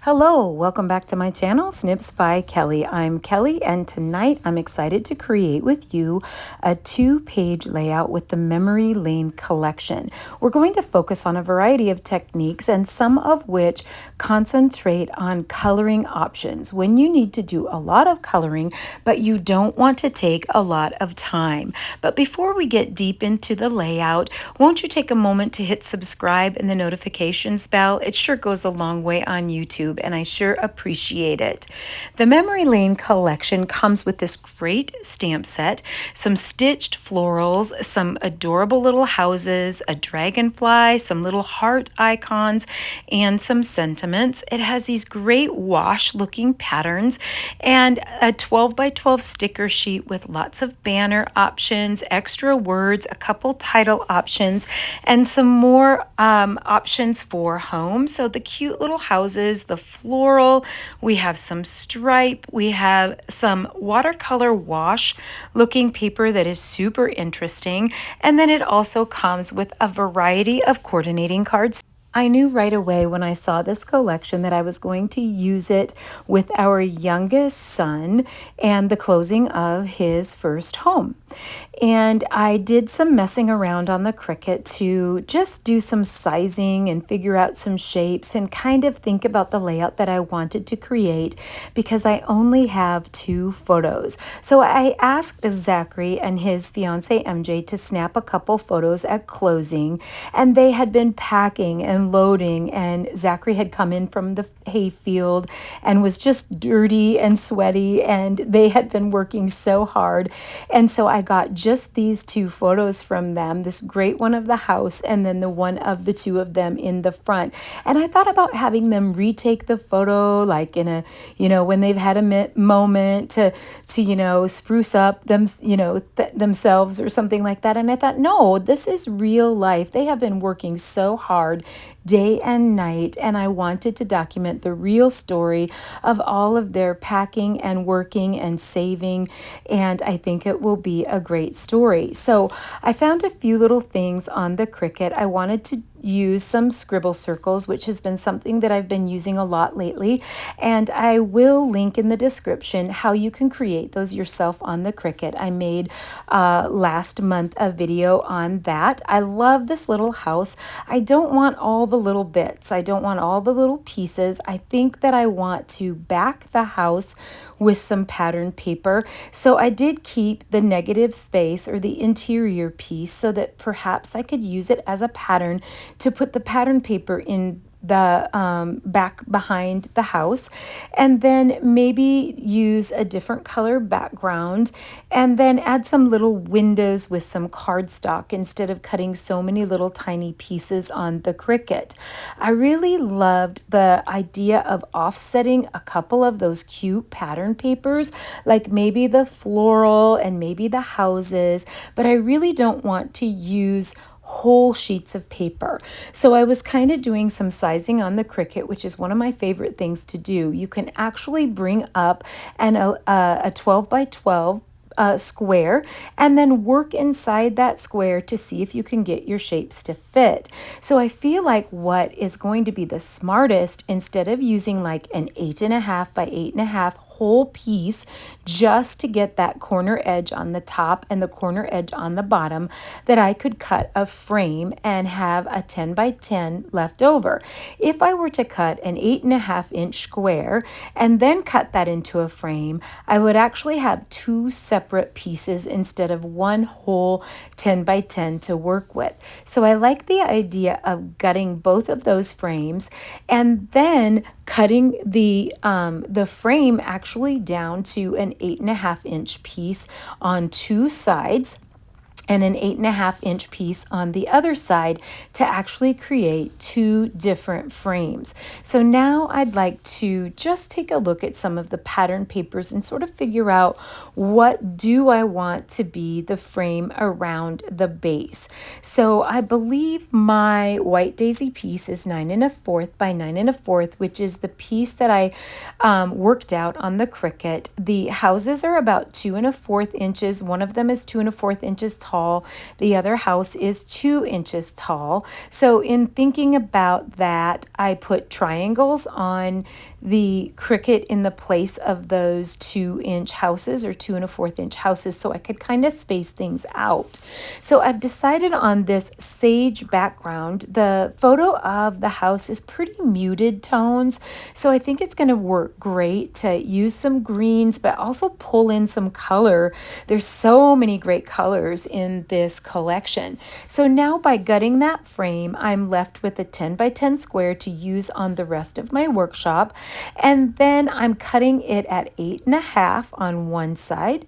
Hello, welcome back to my channel, Snips by Kelly. I'm Kelly, and tonight I'm excited to create with you a 2-page layout with the Memory Lane collection. We're going to focus on a variety of techniques, and some of which concentrate on coloring options when you need to do a lot of coloring, but you don't want to take a lot of time. But before we get deep into the layout, won't you take a moment to hit subscribe and the notifications bell? It sure goes a long way on YouTube, and I sure appreciate it. The Memory Lane collection comes with this great stamp set, some stitched florals, some adorable little houses, a dragonfly, some little heart icons, and some sentiments. It has these great wash looking patterns and a 12 by 12 sticker sheet with lots of banner options, extra words, a couple title options, and some more options for home. So the cute little houses, the floral, we have some stripe, we have some watercolor wash looking paper that is super interesting, and then it also comes with a variety of coordinating cards. I knew right away when I saw this collection that I was going to use it with our youngest son and the closing of his first home. And I did some messing around on the Cricut to just do some sizing and figure out some shapes and kind of think about the layout that I wanted to create, because I only have 2 photos. So I asked Zachary and his fiance MJ to snap a couple photos at closing, and they had been packing and loading, and Zachary had come in from the hayfield and was just dirty and sweaty, and they had been working so hard. And so I got just these 2 photos from them, this great one of the house and then the one of the 2 of them in the front. And I thought about having them retake the photo like in a, when they've had a moment to spruce up them, themselves or something like that. And I thought, no, this is real life. They have been working so hard day and night, and I wanted to document the real story of all of their packing and working and saving, and I think it will be a great story. So I found a few little things on the Cricut. I wanted to use some scribble circles, which has been something that I've been using a lot lately, and I will link in the description how you can create those yourself on the Cricut. I made last month a video on that. I love this little house. I don't want all the little bits. I don't want all the little pieces. I think that I want to back the house with some pattern paper. So I did keep the negative space or the interior piece so that perhaps I could use it as a pattern to put the pattern paper in the back behind the house, and then maybe use a different color background, and then add some little windows with some cardstock instead of cutting so many little tiny pieces on the Cricut. I really loved the idea of offsetting a couple of those cute pattern papers, like maybe the floral and maybe the houses, but I really don't want to use whole sheets of paper. So I was kind of doing some sizing on the Cricut, which is one of my favorite things to do. You can actually bring up a 12 by 12 square and then work inside that square to see if you can get your shapes to fit. So I feel like what is going to be the smartest, instead of using like an 8.5 by 8.5 whole piece just to get that corner edge on the top and the corner edge on the bottom, that I could cut a frame and have a 10 by 10 left over. If I were to cut an 8.5-inch square and then cut that into a frame, I would actually have 2 separate pieces instead of one whole 10 by 10 to work with. So I like the idea of gutting both of those frames and then cutting the frame actually down to an 8.5-inch piece on 2 sides and an 8.5-inch piece on the other side to actually create 2 different frames. So now I'd like to just take a look at some of the pattern papers and sort of figure out what do I want to be the frame around the base. So I believe my white daisy piece is 9 1/4 by 9 1/4, which is the piece that I worked out on the Cricut. The houses are about 2 1/4 inches. One of them is 2 1/4 inches tall, tall. The other house is 2 inches tall. So in thinking about that, I put triangles on the Cricut in the place of those 2-inch houses or 2 1/4 inch houses, so I could kind of space things out. So I've decided on this sage background. The photo of the house is pretty muted tones, so I think it's going to work great to use some greens, but also pull in some color. There's so many great colors in this collection. So now by gutting that frame, I'm left with a 10 by 10 square to use on the rest of my workshop. And then I'm cutting it at 8.5 on one side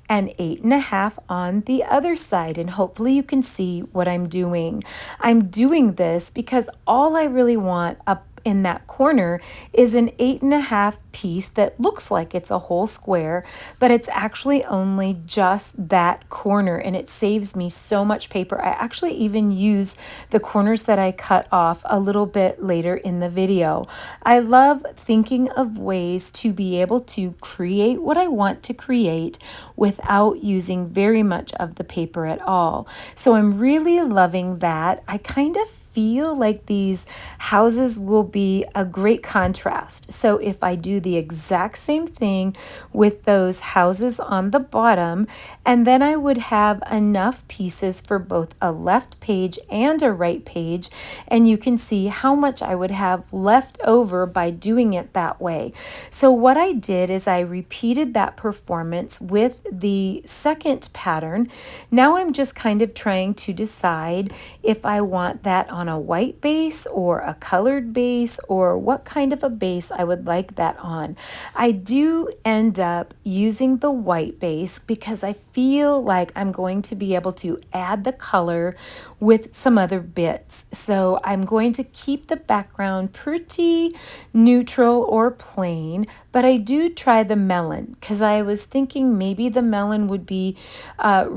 and 8.5 on the other side. And hopefully you can see what I'm doing. I'm doing this because all I really want up in that corner is an 8.5 piece that looks like it's a whole square, but it's actually only just that corner, and it saves me so much paper. I actually even use the corners that I cut off a little bit later in the video. I love thinking of ways to be able to create what I want to create without using very much of the paper at all. So I'm really loving that. I kind of feel like these houses will be a great contrast. So if I do the exact same thing with those houses on the bottom, and then I would have enough pieces for both a left page and a right page, and you can see how much I would have left over by doing it that way. So what I did is I repeated that performance with the second pattern. Now I'm just kind of trying to decide if I want that on a white base or a colored base, or what kind of a base I would like that on. I do end up using the white base because I feel like I'm going to be able to add the color with some other bits. So I'm going to keep the background pretty neutral or plain, but I do try the melon because I was thinking maybe the melon would be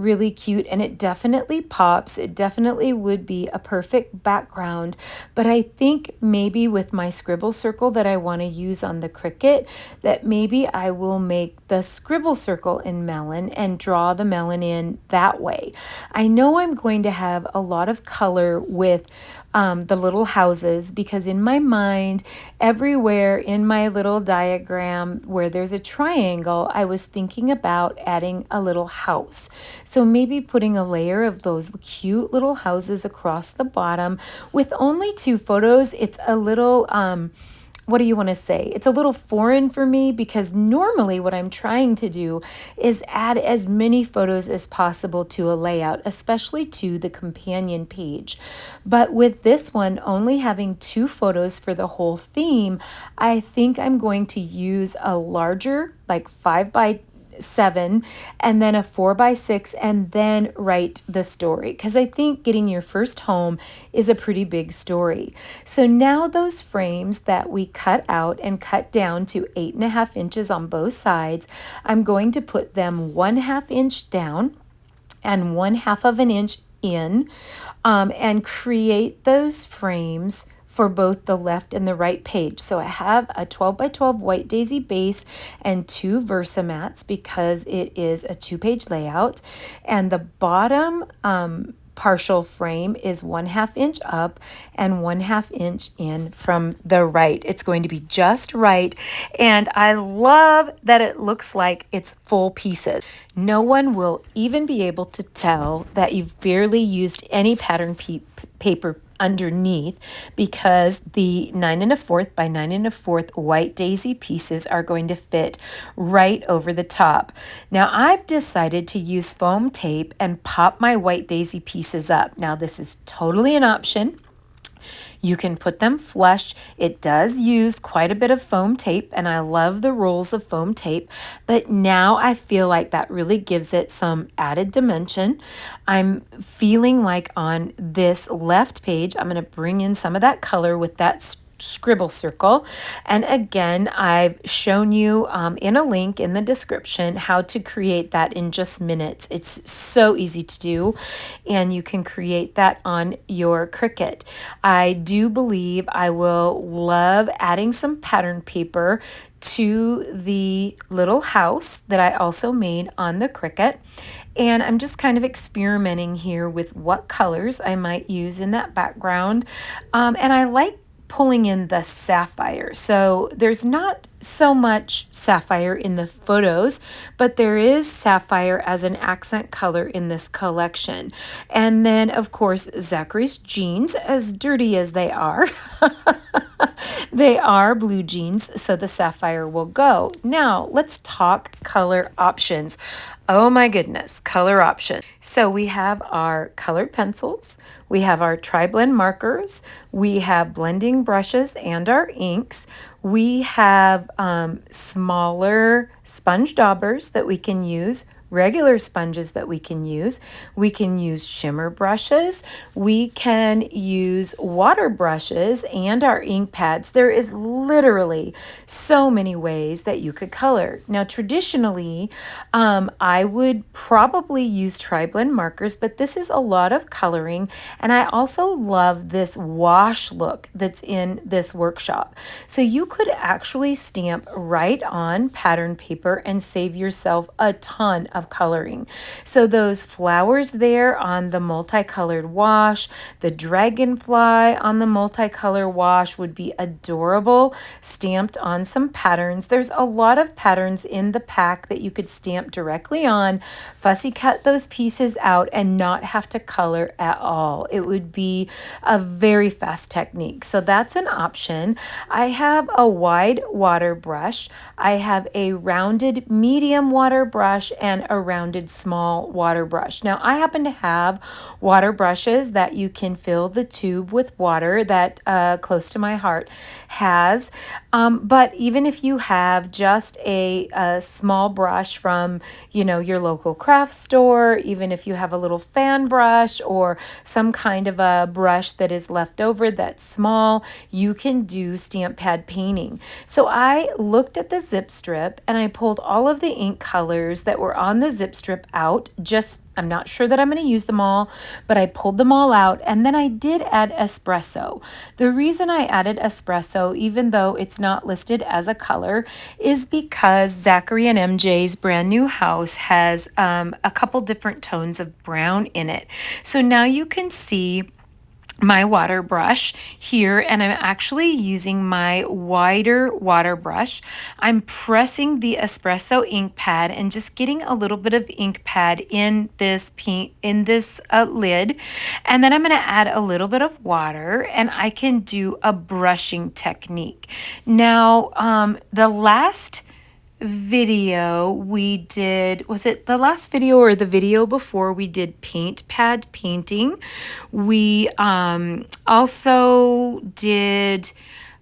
really cute, and it definitely pops. It definitely would be a perfect background, but I think maybe with my scribble circle that I want to use on the Cricut, that maybe I will make the scribble circle in melon and draw the melon in that way. I know I'm going to have a lot of color with the little houses, because in my mind, everywhere in my little diagram where there's a triangle, I was thinking about adding a little house. So maybe putting a layer of those cute little houses across the bottom. With only 2 photos, it's a little what do you want to say? It's a little foreign for me, because normally what I'm trying to do is add as many photos as possible to a layout, especially to the companion page. But with this one only having 2 photos for the whole theme, I think I'm going to use a larger, like 5 by 7, and then a 4 by 6, and then write the story, because I think getting your first home is a pretty big story. So now those frames that we cut out and cut down to 8.5 inches on both sides, I'm going to put them 1/2 inch down and 1/2 of an inch in, and create those frames for both the left and the right page. So I have a 12 by 12 white daisy base and 2 Versamats because it is a 2-page layout. And the bottom partial frame is 1/2 inch up and 1/2 inch in from the right. It's going to be just right. And I love that it looks like it's full pieces. No one will even be able to tell that you've barely used any pattern paper underneath, because the 9 1/4 by 9 1/4 white daisy pieces are going to fit right over the top. Now I've decided to use foam tape and pop my white daisy pieces up. Now this is totally an option. You can put them flush. It does use quite a bit of foam tape, and I love the rolls of foam tape, but now I feel like that really gives it some added dimension. I'm feeling like on this left page, I'm going to bring in some of that color with that Scribble Circle. And again, I've shown you in a link in the description how to create that in just minutes. It's so easy to do, and you can create that on your Cricut. I do believe I will love adding some pattern paper to the little house that I also made on the Cricut. And I'm just kind of experimenting here with what colors I might use in that background. And I like pulling in the sapphire. So there's not so much sapphire in the photos, but there is sapphire as an accent color in this collection. And then of course, Zachary's jeans, as dirty as they are, they are blue jeans, so the sapphire will go. Now let's talk color options. Oh my goodness, color options. So we have our colored pencils, we have our tri-blend markers, we have blending brushes and our inks. We have smaller sponge daubers that we can use, regular sponges that we can use. We can use shimmer brushes. We can use water brushes and our ink pads. There is literally so many ways that you could color. Now, traditionally, I would probably use tri-blend markers, but this is a lot of coloring. And I also love this wash look that's in this workshop. So you could actually stamp right on pattern paper and save yourself a ton of coloring. So those flowers there on the multicolored wash, the dragonfly on the multicolor wash would be adorable, stamped on some patterns. There's a lot of patterns in the pack that you could stamp directly on, fussy cut those pieces out, and not have to color at all. It would be a very fast technique. So that's an option. I have a wide water brush. I have a rounded medium water brush and a rounded small water brush. Now I happen to have water brushes that you can fill the tube with water that Close to My Heart has. But even if you have just a small brush from, you know, your local craft store, even if you have a little fan brush or some kind of a brush that is left over that's small, you can do stamp pad painting. So I looked at the zip strip and I pulled all of the ink colors that were on the zip strip out. I'm not sure that I'm going to use them all, but I pulled them all out, and then I did add espresso. The reason I added espresso, even though it's not listed as a color, is because Zachary and MJ's brand new house has a couple different tones of brown in it. So now you can see my water brush here, and I'm actually using my wider water brush. I'm pressing the espresso ink pad and just getting a little bit of ink pad in this lid, and then I'm going to add a little bit of water and I can do a brushing technique. Now the last video we did, was it the last video or the video before we did paint pad painting? We also did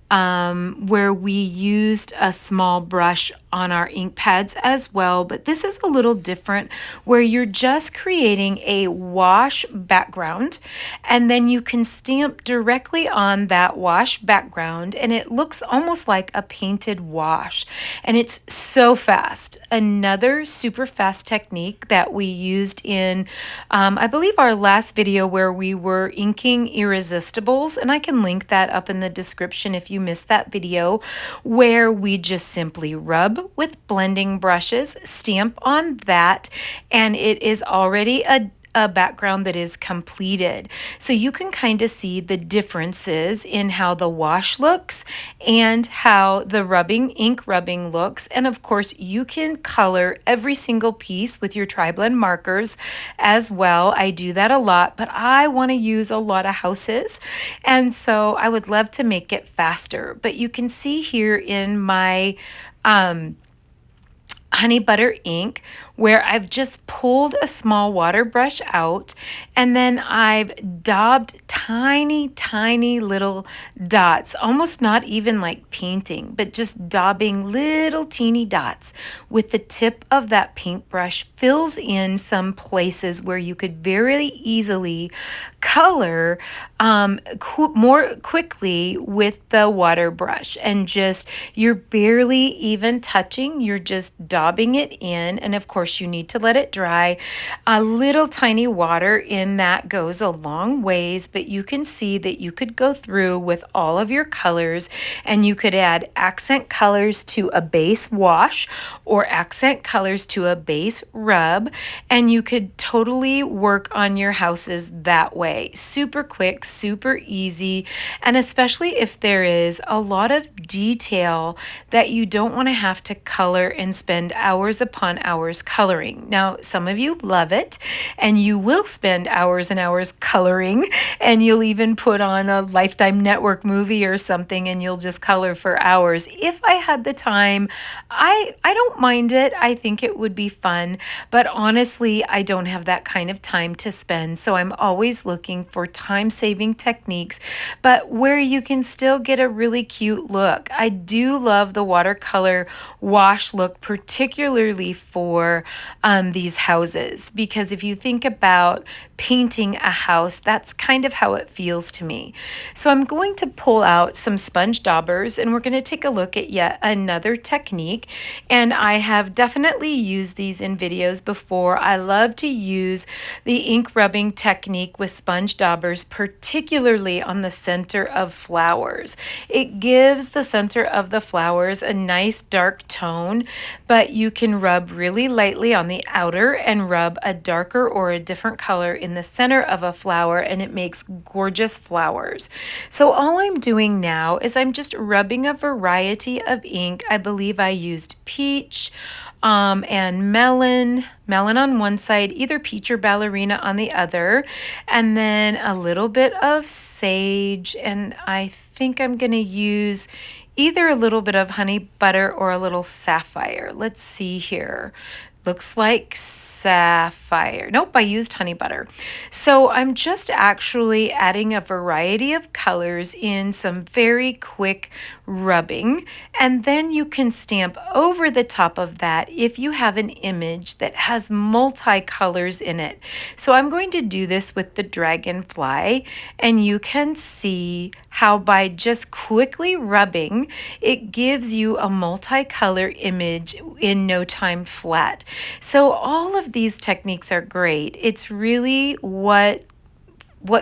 where we used a small brush on our ink pads as well, but this is a little different where you're just creating a wash background and then you can stamp directly on that wash background and it looks almost like a painted wash, and it's so fast. Another super fast technique that we used in I believe our last video where we were inking Irresistibles, and I can link that up in the description if you missed that video, where we just simply rub with blending brushes, stamp on that, and it is already a background that is completed. So you can kind of see the differences in how the wash looks and how the ink rubbing looks. And of course, you can color every single piece with your tri-blend markers as well. I do that a lot, but I want to use a lot of houses, and so I would love to make it faster. But you can see here in my honey butter ink where I've just pulled a small water brush out and then I've daubed tiny, tiny little dots, almost not even like painting, but just daubing little teeny dots with the tip of that paintbrush fills in some places where you could very easily color more quickly with the water brush, and just you're barely even touching, you're just daubing it in. And of course you need to let it dry. A little tiny water in that goes a long ways, but you can see that you could go through with all of your colors and you could add accent colors to a base wash or accent colors to a base rub, and you could totally work on your houses that way. Super quick, super easy, and especially if there is a lot of detail that you don't want to have to color and spend hours upon hours coloring. Now, some of you love it and you will spend hours and hours coloring, and you'll even put on a Lifetime Network movie or something and you'll just color for hours. If I had the time, I don't mind it. I think it would be fun, but honestly, I don't have that kind of time to spend. So I'm always looking for time-saving techniques, but where you can still get a really cute look. I do love the watercolor wash look, particularly for these houses, because if you think about painting a house, that's kind of how it feels to me. So I'm going to pull out some sponge daubers and we're going to take a look at yet another technique. And I have definitely used these in videos before. I love to use the ink rubbing technique with sponge daubers, particularly on the center of flowers. It gives the center of the flowers a nice dark tone, but you can rub really lightly on the outer and rub a darker or a different color in the center of a flower, and it makes gorgeous flowers. So all I'm doing now is I'm just rubbing a variety of ink. I believe I used peach and melon on one side, either peach or ballerina on the other, and then a little bit of sage, and I think I'm going to use either a little bit of honey butter or a little sapphire. Let's see here. Looks like sapphire. Nope, I used honey butter. So I'm just actually adding a variety of colors in some very quick rubbing, and then you can stamp over the top of that if you have an image that has multi-colors in it. So I'm going to do this with the dragonfly, and you can see how by just quickly rubbing, it gives you a multicolor image in no time flat. So all of these techniques are great. It's really what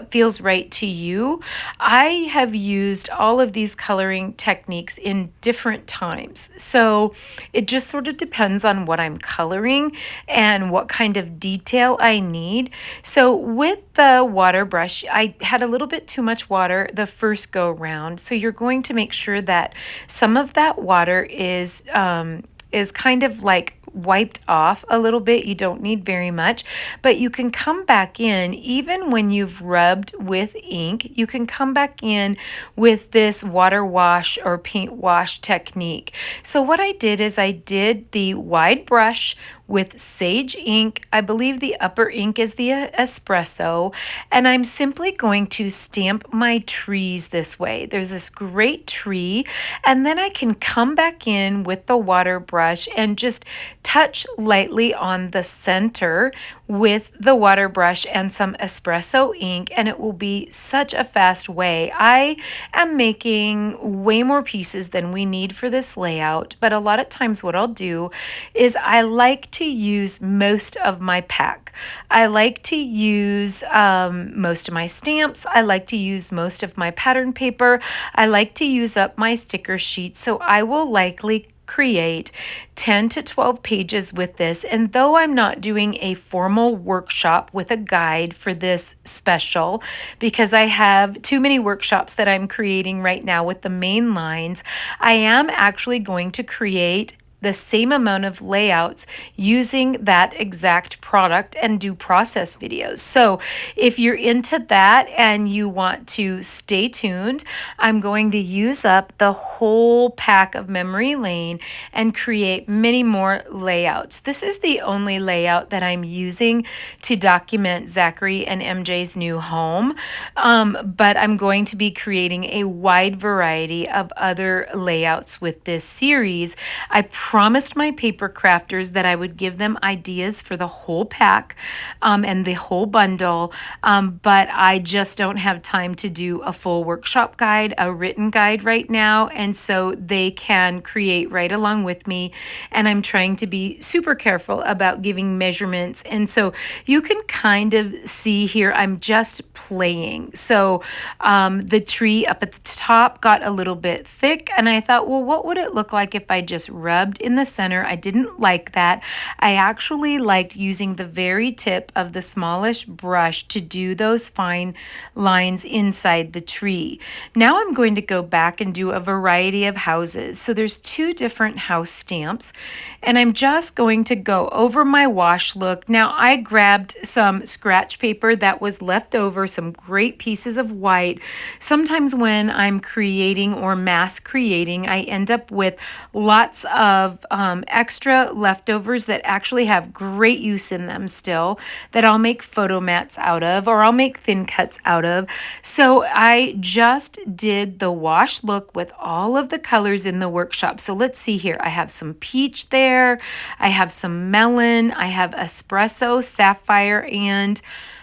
feels right to you. I have used all of these coloring techniques in different times. So it just sort of depends on what I'm coloring and what kind of detail I need. So with the water brush, I had a little bit too much water the first go round. So you're going to make sure that some of that water is kind of like wiped off a little bit. You don't need very much, but you can come back in even when you've rubbed with ink. You can come back in with this water wash or paint wash technique. So what I did is I did the wide brush with sage ink. I believe the upper ink is the espresso, and I'm simply going to stamp my trees this way. There's this great tree, and then I can come back in with the water brush and just touch lightly on the center with the water brush and some espresso ink, and it will be such a fast way. I am making way more pieces than we need for this layout, but a lot of times what I'll do is I like to use most of my pack. I like to use most of my stamps. I like to use most of my pattern paper. I like to use up my sticker sheets, so I will likely create 10 to 12 pages with this. And though I'm not doing a formal workshop with a guide for this special, because I have too many workshops that I'm creating right now with the main lines, I am actually going to create the same amount of layouts using that exact product and do process videos. So if you're into that and you want to stay tuned, I'm going to use up the whole pack of memory lane and create many more layouts. This is the only layout that I'm using to document Zachary and MJ's new home, but I'm going to be creating a wide variety of other layouts with this series. I promised my paper crafters that I would give them ideas for the whole pack and the whole bundle, but I just don't have time to do a full workshop guide, a written guide right now, and so they can create right along with me, and I'm trying to be super careful about giving measurements, and so you can kind of see here I'm just playing. So the tree up at the top got a little bit thick, and I thought, well, what would it look like if I just rubbed in the center? I didn't like that. I actually liked using the very tip of the smallish brush to do those fine lines inside the tree. Now I'm going to go back and do a variety of houses. So there's 2 different house stamps, and I'm just going to go over my wash look. Now I grabbed some scratch paper that was left over, some great pieces of white. Sometimes when I'm creating or mass creating, I end up with lots of extra leftovers that actually have great use in them still, that I'll make photo mats out of, or I'll make thin cuts out of. So I just did the wash look with all of the colors in the workshop. So let's see here. I have some peach there. I have some melon. I have espresso, sapphire, and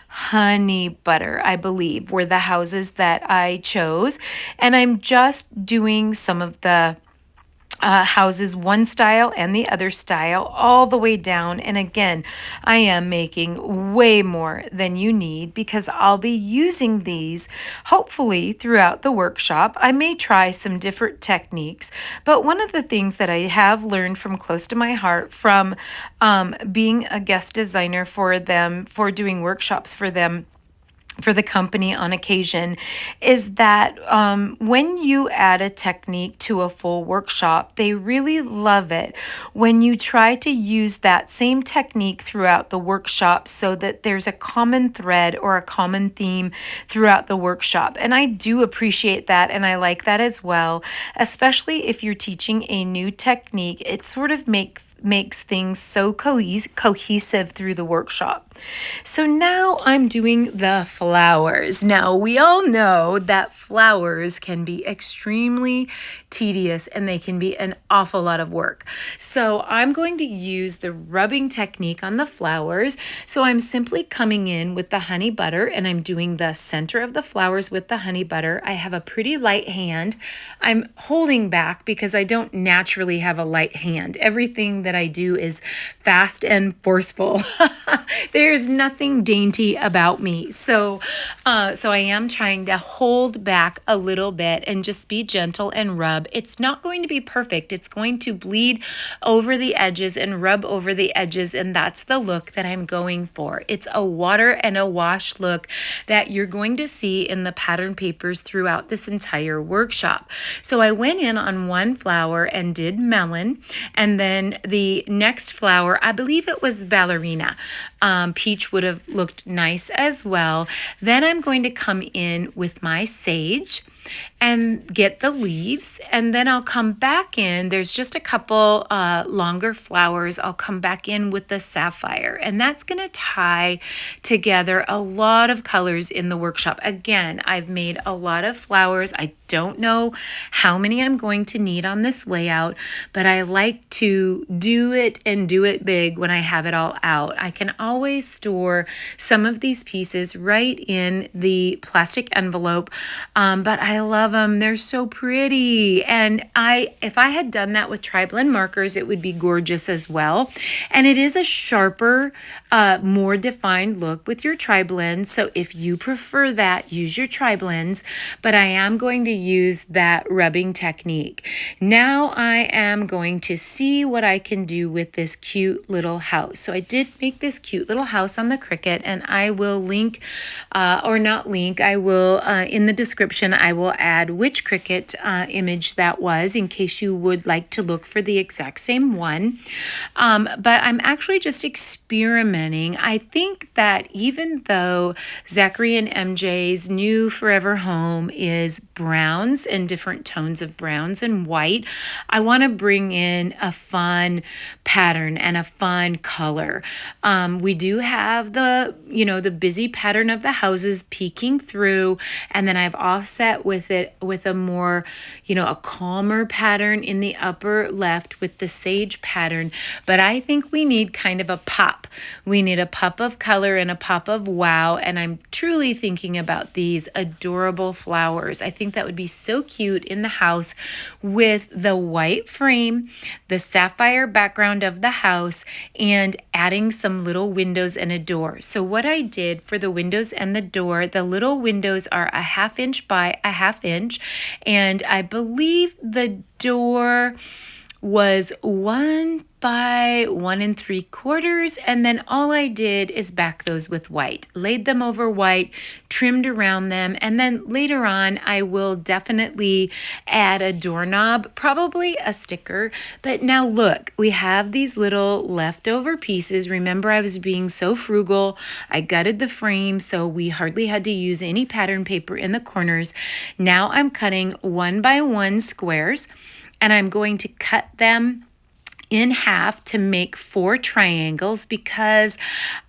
honey butter, I believe, were the houses that I chose. And I'm just doing some of the houses, one style and the other style, all the way down. And again, I am making way more than you need because I'll be using these hopefully throughout the workshop. I may try some different techniques, but one of the things that I have learned from close to my heart from being a guest designer for them, for doing workshops for them, for the company on occasion, is that when you add a technique to a full workshop, they really love it when you try to use that same technique throughout the workshop so that there's a common thread or a common theme throughout the workshop. And I do appreciate that, and I like that as well, especially if you're teaching a new technique. It sort of makes things so cohesive through the workshop. So now I'm doing the flowers. Now we all know that flowers can be extremely tedious and they can be an awful lot of work. So I'm going to use the rubbing technique on the flowers. So I'm simply coming in with the honey butter and I'm doing the center of the flowers with the honey butter. I have a pretty light hand. I'm holding back because I don't naturally have a light hand. Everything that I do is fast and forceful. There's nothing dainty about me. So I am trying to hold back a little bit and just be gentle and rub. It's not going to be perfect. It's going to bleed over the edges and rub over the edges, and that's the look that I'm going for. It's a water and a wash look that you're going to see in the pattern papers throughout this entire workshop. So I went in on one flower and did melon, and then the next flower, I believe it was Ballerina. Peach would have looked nice as well. Then I'm going to come in with my sage and get the leaves, and then I'll come back in. There's just a couple longer flowers. I'll come back in with the sapphire, and that's going to tie together a lot of colors in the workshop. Again, I've made a lot of flowers. I don't know how many I'm going to need on this layout, but I like to do it and do it big when I have it all out. I can always store some of these pieces right in the plastic envelope, but I love them. They're so pretty. And if I had done that with tri-blend markers, it would be gorgeous as well. And it is a sharper, more defined look with your tri-blends. So if you prefer that, use your tri-blends, but I am going to use that rubbing technique. Now I am going to see what I can do with this cute little house. So I did make this cute little house on the Cricut, and I will link, or not link, I will, in the description, I will will add which Cricut image that was in case you would like to look for the exact same one. But I'm actually just experimenting. I think that even though Zachary and MJ's new forever home is browns and different tones of browns and white, I want to bring in a fun pattern and a fun color. We do have the busy pattern of the houses peeking through, and then I've offset with it with a more, a calmer pattern in the upper left with the sage pattern. But I think we need kind of a pop. We need a pop of color and a pop of wow. And I'm truly thinking about these adorable flowers. I think that would be so cute in the house with the white frame, the sapphire background of the house, and adding some little windows and a door. So what I did for the windows and the door, the little windows are a 1/2 inch by a 1/2 inch. And I believe the door was 1 by 1 3/4, and then all I did is back those with white, laid them over white, trimmed around them, and then later on I will definitely add a doorknob, probably a sticker. But now look, we have these little leftover pieces. Remember, I was being so frugal. I gutted the frame, so we hardly had to use any pattern paper in the corners. Now I'm cutting 1 by 1 squares, and I'm going to cut them in half to make 4 triangles because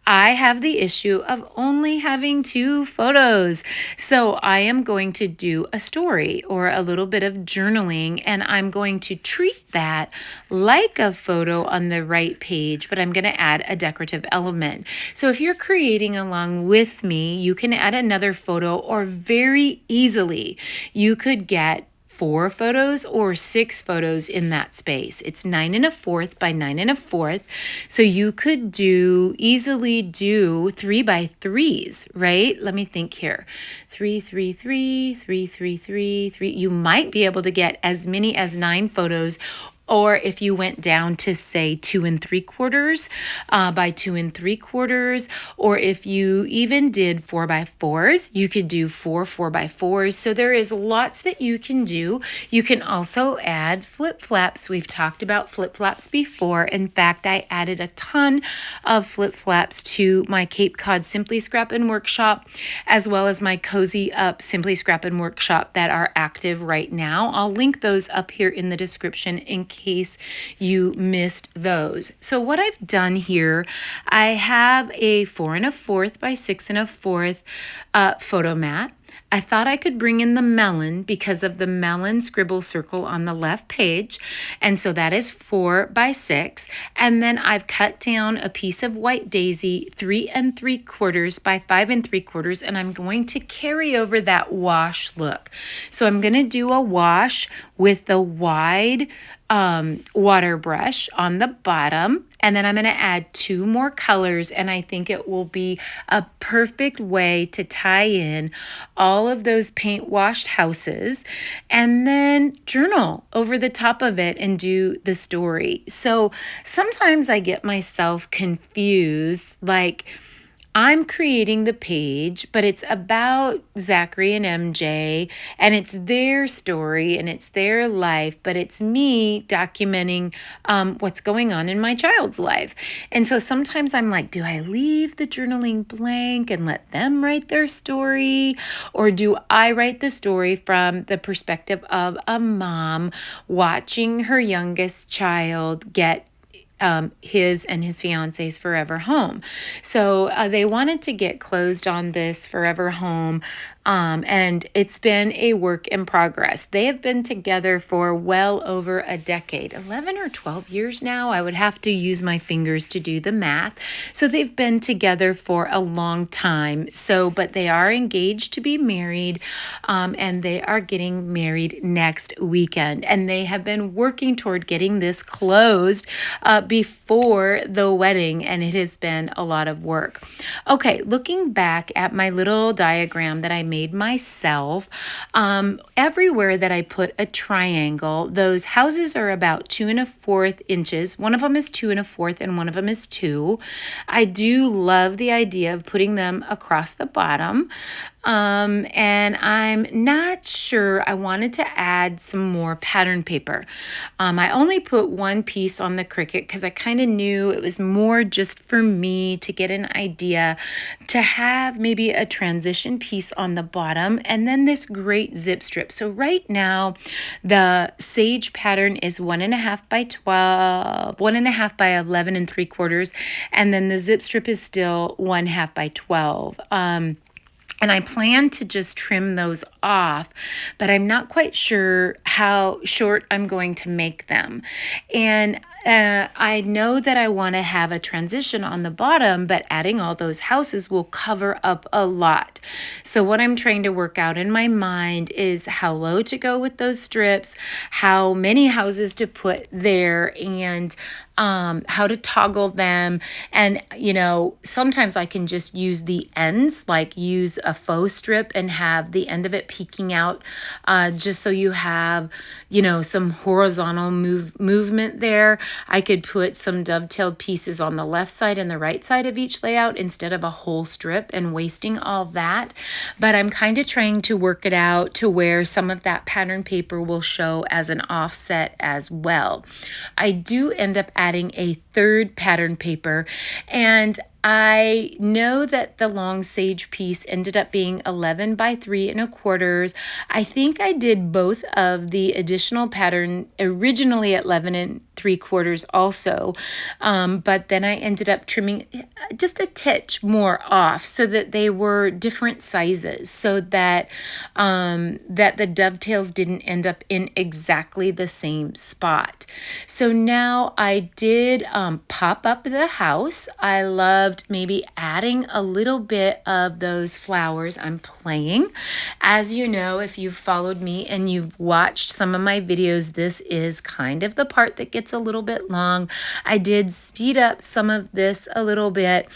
I have the issue of only having 2 photos. So I am going to do a story or a little bit of journaling, and I'm going to treat that like a photo on the right page, but I'm going to add a decorative element. So if you're creating along with me, you can add another photo, or very easily you could get 4 photos or 6 photos in that space. It's 9 1/4 by 9 1/4. So you could easily do 3 by 3s, right? Let me think here. 3, 3, 3, 3, 3, 3, 3. You might be able to get as many as 9 photos. Or if you went down to say 2 3/4 by 2 3/4, or if you even did 4 by 4s, you could do 4 by 4s. So there is lots that you can do. You can also add flip flaps. We've talked about flip flaps before. In fact, I added a ton of flip flaps to my Cape Cod Simply Scrap and Workshop, as well as my Cozy Up Simply Scrap and Workshop that are active right now. I'll link those up here in the description in case you missed those. So what I've done here, I have a 4 1/4 by 6 1/4 photo mat. I thought I could bring in the Melon because of the Melon Scribble Circle on the left page. And so that is 4 by 6. And then I've cut down a piece of white daisy, 3 3/4 by 5 3/4. And I'm going to carry over that wash look. So I'm going to do a wash with the wide water brush on the bottom, and then I'm going to add 2 more colors, and I think it will be a perfect way to tie in all of those paint washed houses, and then journal over the top of it and do the story. So sometimes I get myself confused, like I'm creating the page, but it's about Zachary and MJ, and it's their story and it's their life, but it's me documenting what's going on in my child's life. And so sometimes I'm like, do I leave the journaling blank and let them write their story? Or do I write the story from the perspective of a mom watching her youngest child get his and his fiance's forever home? So they wanted to get closed on this forever home, and it's been a work in progress. They have been together for well over a decade, 11 or 12 years now. I would have to use my fingers to do the math. So they've been together for a long time. But they are engaged to be married, and they are getting married next weekend. And they have been working toward getting this closed before the wedding, and it has been a lot of work. Okay, looking back at my little diagram that I made myself, everywhere that I put a triangle, those houses are about 2 1/4 inches. One of them is 2 1/4 and one of them is 2. I do love the idea of putting them across the bottom. And I'm not sure. I wanted to add some more pattern paper. I only put one piece on the Cricut because I kind of knew it was more just for me to get an idea, to have maybe a transition piece on the bottom, and then this great zip strip. So right now, the sage pattern is 1.5 by 12, 1.5 by 11 3/4, and then the zip strip is still 1/2 by 12. And I plan to just trim those off, but I'm not quite sure how short I'm going to make them. And I know that I want to have a transition on the bottom, but adding all those houses will cover up a lot. So what I'm trying to work out in my mind is how low to go with those strips, how many houses to put there, and how to toggle them. And, sometimes I can just use the ends, like use a faux strip and have the end of it peeking out, just so you have, some horizontal movement there. I could put some dovetailed pieces on the left side and the right side of each layout instead of a whole strip and wasting all that. But I'm kind of trying to work it out to where some of that pattern paper will show as an offset as well. I do end up adding a third pattern paper, and I know that the long sage piece ended up being 11 by 3 1/4. I think I did both of the additional pattern originally at 11 3/4 also, but then I ended up trimming just a titch more off so that they were different sizes, so that that the dovetails didn't end up in exactly the same spot. So now I did pop up the house. I loved maybe adding a little bit of those flowers I'm playing. As you know, if you've followed me and you've watched some of my videos, this is kind of the part that gets a little bit long. I did speed up some of this a little bit,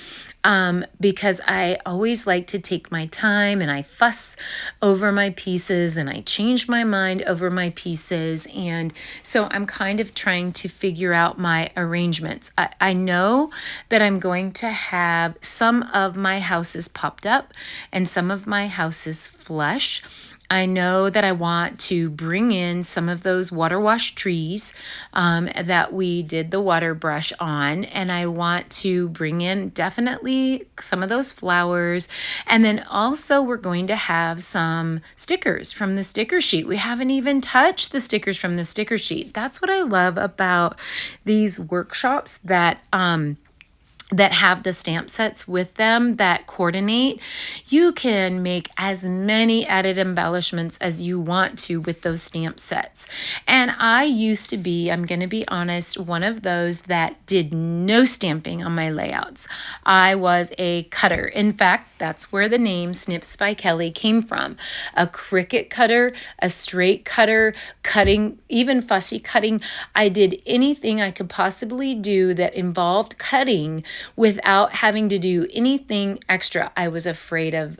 because I always like to take my time, and I fuss over my pieces and I change my mind over my pieces. And so I'm kind of trying to figure out my arrangements. I know that I'm going to have some of my houses popped up and some of my houses flush. I know that I want to bring in some of those water wash trees that we did the water brush on, and I want to bring in definitely some of those flowers. And then also we're going to have some stickers from the sticker sheet. We haven't even touched the stickers from the sticker sheet. That's what I love about these workshops that have the stamp sets with them that coordinate. You can make as many added embellishments as you want to with those stamp sets. And I used to be, I'm going to be honest, one of those that did no stamping on my layouts. I was a cutter. In fact, that's where the name Snips by Kelly came from. A Cricut cutter, a straight cutter, cutting, even fussy cutting. I did anything I could possibly do that involved cutting without having to do anything extra. I was afraid of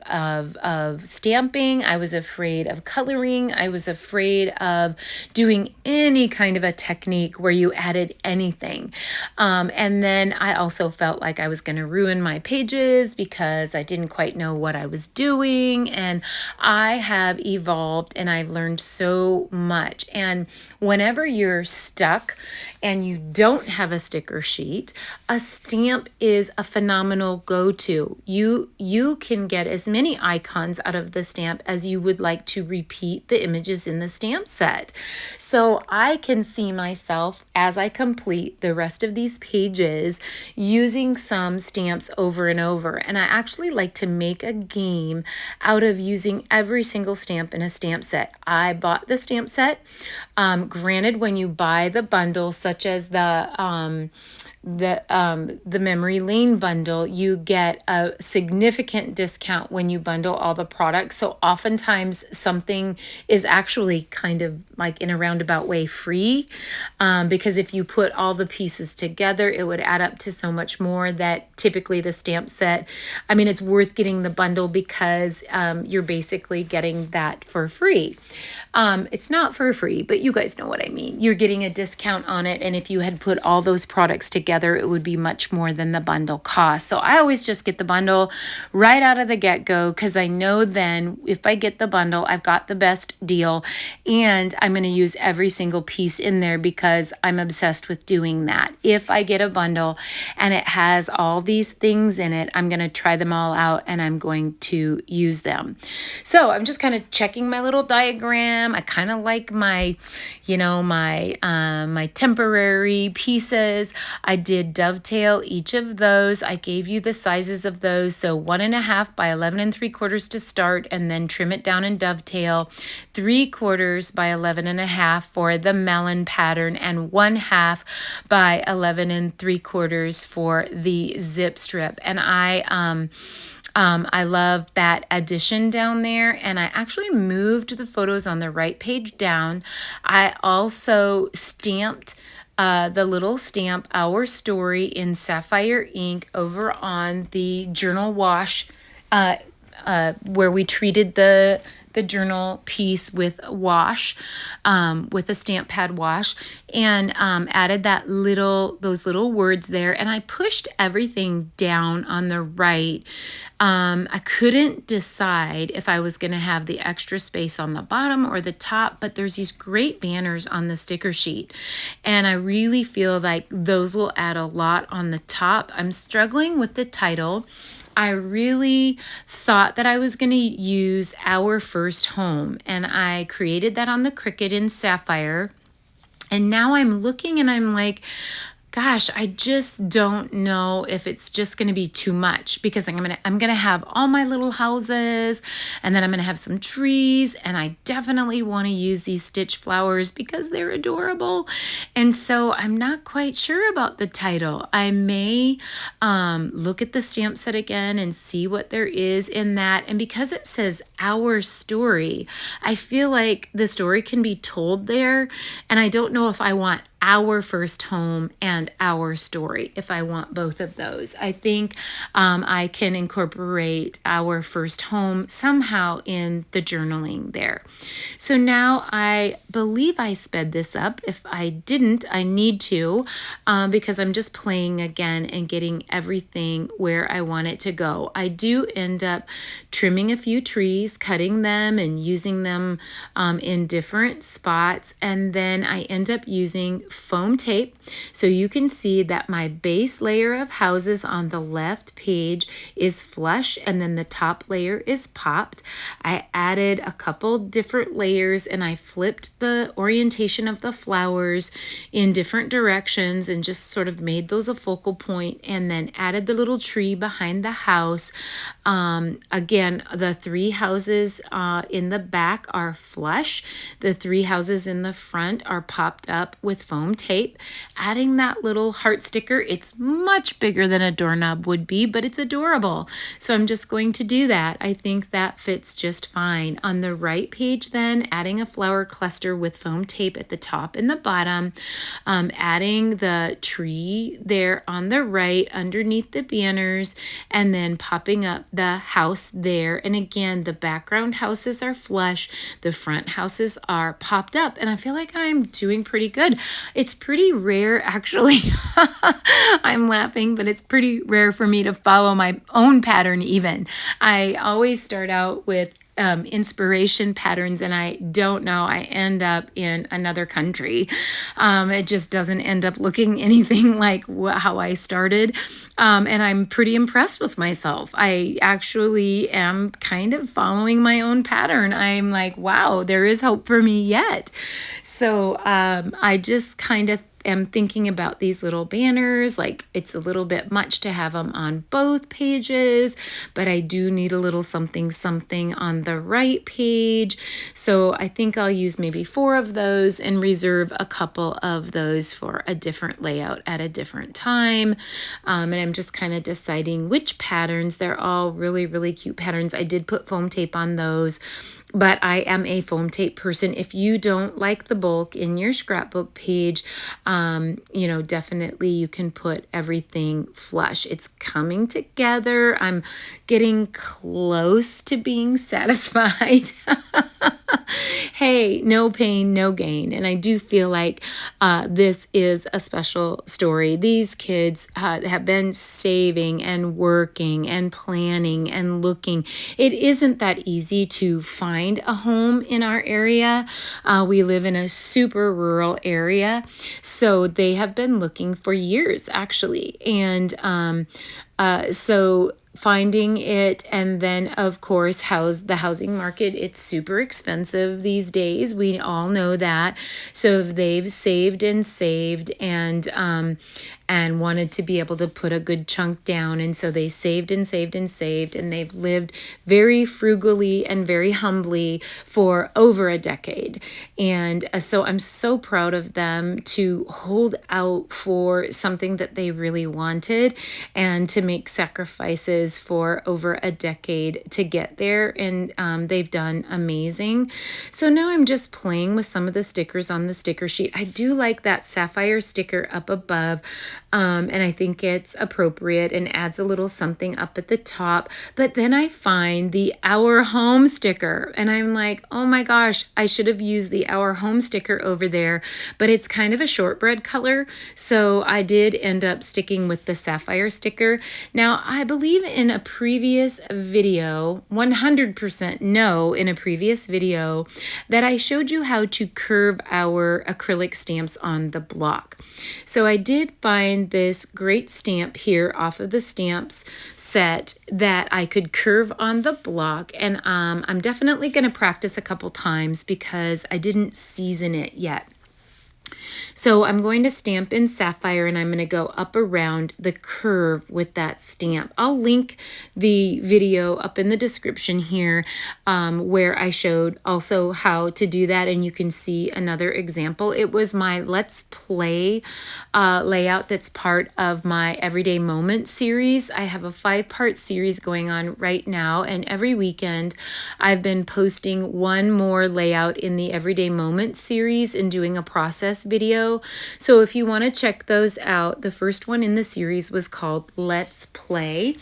stamping. I was afraid of coloring. I was afraid of doing any kind of a technique where you added anything. And then I also felt like I was going to ruin my pages because I didn't quite know what I was doing. And I have evolved and I've learned so much. And whenever you're stuck and you don't have a sticker sheet, a stamp is a phenomenal go-to. You can get as many icons out of the stamp as you would like to repeat the images in the stamp set. So I can see myself as I complete the rest of these pages using some stamps over and over. And I actually like to make a game out of using every single stamp in a stamp set. I bought the stamp set. Granted, when you buy the bundle, such as the memory lane bundle, you get a significant discount when you bundle all the products. So oftentimes something is actually kind of like in a roundabout way free, because if you put all the pieces together, it would add up to so much more that typically the stamp set, I mean, it's worth getting the bundle because you're basically getting that for free. It's not for free, but you guys know what I mean. You're getting a discount on it. And if you had put all those products together, together, it would be much more than the bundle cost. So I always just get the bundle right out of the get-go, because I know then if I get the bundle, I've got the best deal, and I'm going to use every single piece in there because I'm obsessed with doing that. If I get a bundle and it has all these things in it, I'm going to try them all out and I'm going to use them. So I'm just kind of checking my little diagram. I kind of like my, my temporary pieces. I did dovetail each of those. I gave you the sizes of those. So 1.5 by 11 3/4 to start, and then trim it down and dovetail. 3/4 by 11.5 for the melon pattern, and 1/2 by 11 3/4 for the zip strip. And I love that addition down there, and I actually moved the photos on the right page down. I also stamped the little stamp Our Story in Sapphire ink over on the journal wash, where we treated the journal piece with wash, with a stamp pad wash, and added those little words there. And I pushed everything down on the right. I couldn't decide if I was going to have the extra space on the bottom or the top, but there's these great banners on the sticker sheet, and I really feel like those will add a lot on the top. I'm struggling with the title. I really thought that I was going to use Our First Home, and I created that on the Cricut in Sapphire. And now I'm looking and I'm like, gosh, I just don't know if it's just going to be too much, because I'm going to have all my little houses, and then I'm going to have some trees, and I definitely want to use these stitch flowers because they're adorable. And so I'm not quite sure about the title. I may look at the stamp set again and see what there is in that. And because it says Our Story, I feel like the story can be told there, and I don't know if I want Our First Home and Our Story, if I want both of those. I think I can incorporate Our First Home somehow in the journaling there. So now I believe I sped this up. If I didn't, I need to, because I'm just playing again and getting everything where I want it to go. I do end up trimming a few trees, cutting them and using them in different spots, and then I end up using foam tape. So you can see that my base layer of houses on the left page is flush, and then the top layer is popped. I added a couple different layers, and I flipped the orientation of the flowers in different directions and just sort of made those a focal point, and then added the little tree behind the house. Again, the 3 houses in the back are flush. The 3 houses in the front are popped up with foam tape. Adding that little heart sticker, it's much bigger than a doorknob would be, but it's adorable. So I'm just going to do that. I think that fits just fine. On the right page then, adding a flower cluster with foam tape at the top and the bottom, adding the tree there on the right underneath the banners, and then popping up the house there. And again, the background houses are flush, the front houses are popped up, and I feel like I'm doing pretty good. It's pretty rare, actually. I'm laughing, but it's pretty rare for me to follow my own pattern even. I always start out with inspiration patterns, and I don't know, I end up in another country. It just doesn't end up looking anything like how I started. And I'm pretty impressed with myself. I actually am kind of following my own pattern. I'm like, wow, there is hope for me yet. So I just kind of am thinking about these little banners. Like, it's a little bit much to have them on both pages, but I do need a little something on the right page. So I think I'll use maybe 4 of those and reserve a couple of those for a different layout at a different time. And I'm just kind of deciding which patterns. They're all really, really cute patterns. I did put foam tape on those, but I am a foam tape person. If you don't like the bulk in your scrapbook page, definitely you can put everything flush. It's coming together. I'm getting close to being satisfied. Hey, no pain, no gain. And I do feel like this is a special story. These kids have been saving and working and planning and looking. It isn't that easy to find a home in our area. We live in a super rural area, so they have been looking for years, actually. And so finding it, and then of course the housing market, it's super expensive these days, we all know that. So they've saved and saved, and wanted to be able to put a good chunk down, and so they saved and saved and saved, and they've lived very frugally and very humbly for over a decade. And so I'm so proud of them to hold out for something that they really wanted and to make sacrifices for over a decade to get there. And they've done amazing. So now I'm just playing with some of the stickers on the sticker sheet. I do like that Sapphire sticker up above. And I think it's appropriate and adds a little something up at the top. But then I find the Our Home sticker, and I'm like, oh my gosh, I should have used the Our Home sticker over there, but it's kind of a shortbread color. So I did end up sticking with the Sapphire sticker. Now, I believe in a previous video, 100% no, in a previous video, that I showed you how to curve our acrylic stamps on the block. So I did find this great stamp here off of the stamps set that I could curve on the block, and I'm definitely going to practice a couple times because I didn't season it yet. So I'm going to stamp in Sapphire, and I'm going to go up around the curve with that stamp. I'll link the video up in the description here where I showed also how to do that, and you can see another example. It was my Let's Play layout that's part of my Everyday Moment series. I have a 5-part series going on right now, and every weekend I've been posting one more layout in the Everyday Moment series and doing a process video. So if you want to check those out, the first one in the series was called Let's Play,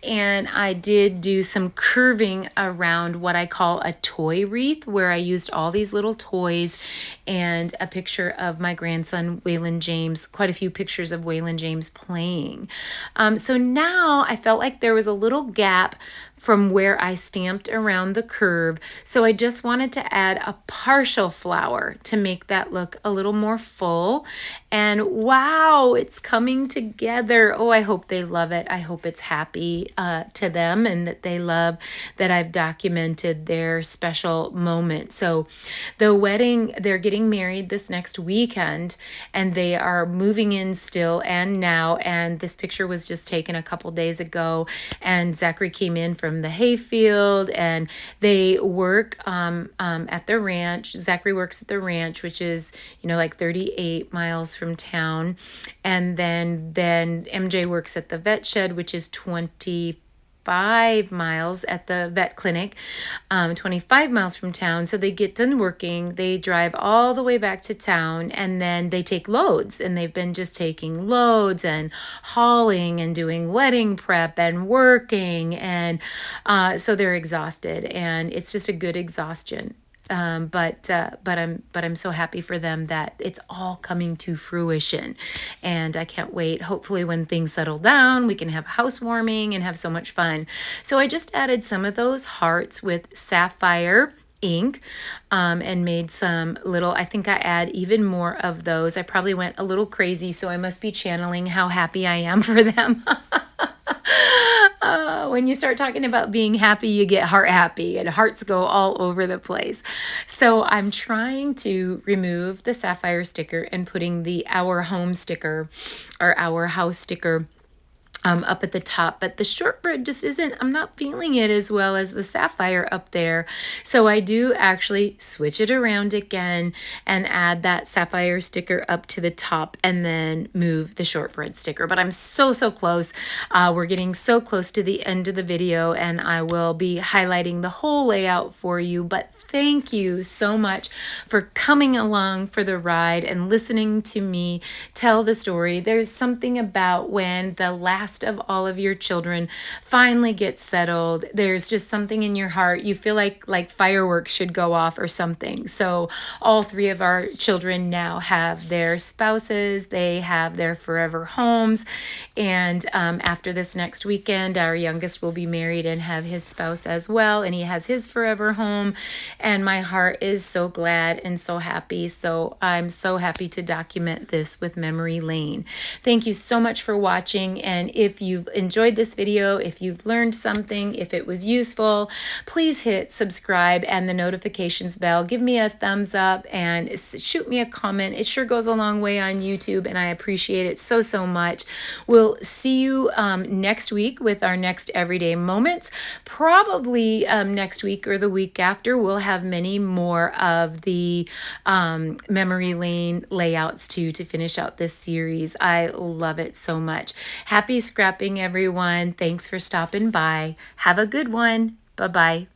and I did do some curving around what I call a toy wreath, where I used all these little toys and a picture of my grandson Waylon James, quite a few pictures of Waylon James playing. So now I felt like there was a little gap from where I stamped around the curve. So I just wanted to add a partial flower to make that look a little more full. And wow, it's coming together. Oh, I hope they love it. I hope it's happy to them, and that they love that I've documented their special moment. So the wedding, they're getting married this next weekend, and they are moving in still and now. And this picture was just taken a couple days ago, and Zachary came in from the hayfield, and they work at the ranch. Zachary works at the ranch, which is, like 38 miles from town. And then MJ works at the vet shed, which is 25 miles at the vet clinic, 25 miles from town. So they get done working, they drive all the way back to town, and then they take loads, and they've been just taking loads and hauling and doing wedding prep and working, and so they're exhausted, and it's just a good exhaustion. But I'm so happy for them that it's all coming to fruition, and I can't wait. Hopefully when things settle down, we can have housewarming and have so much fun. So I just added some of those hearts with Sapphire ink and made some little, I think I add even more of those. I probably went a little crazy, so I must be channeling how happy I am for them. When you start talking about being happy, you get heart happy, and hearts go all over the place. So I'm trying to remove the Sapphire sticker and putting the Our Home sticker, or Our House sticker, up at the top, but the shortbread just isn't, I'm not feeling it as well as the Sapphire up there. So I do actually switch it around again and add that Sapphire sticker up to the top, and then move the shortbread sticker. But I'm so close. We're getting so close to the end of the video, and I will be highlighting the whole layout for you. But thank you so much for coming along for the ride and listening to me tell the story. There's something about when the last of all of your children finally gets settled. There's just something in your heart. You feel like fireworks should go off or something. So all three of our children now have their spouses. They have their forever homes. And after this next weekend, our youngest will be married and have his spouse as well. And he has his forever home. And my heart is so glad and so happy. So I'm so happy to document this with Memory Lane. Thank you so much for watching. And if you've enjoyed this video, if you've learned something, if it was useful, please hit subscribe and the notifications bell. Give me a thumbs up and shoot me a comment. It sure goes a long way on YouTube, and I appreciate it so, so much. We'll see you next week with our next Everyday Moments. Probably next week or the week after, we'll have many more of the Memory Lane layouts too to finish out this series. I love it so much. Happy scrapping, everyone. Thanks for stopping by. Have a good one. Bye-bye.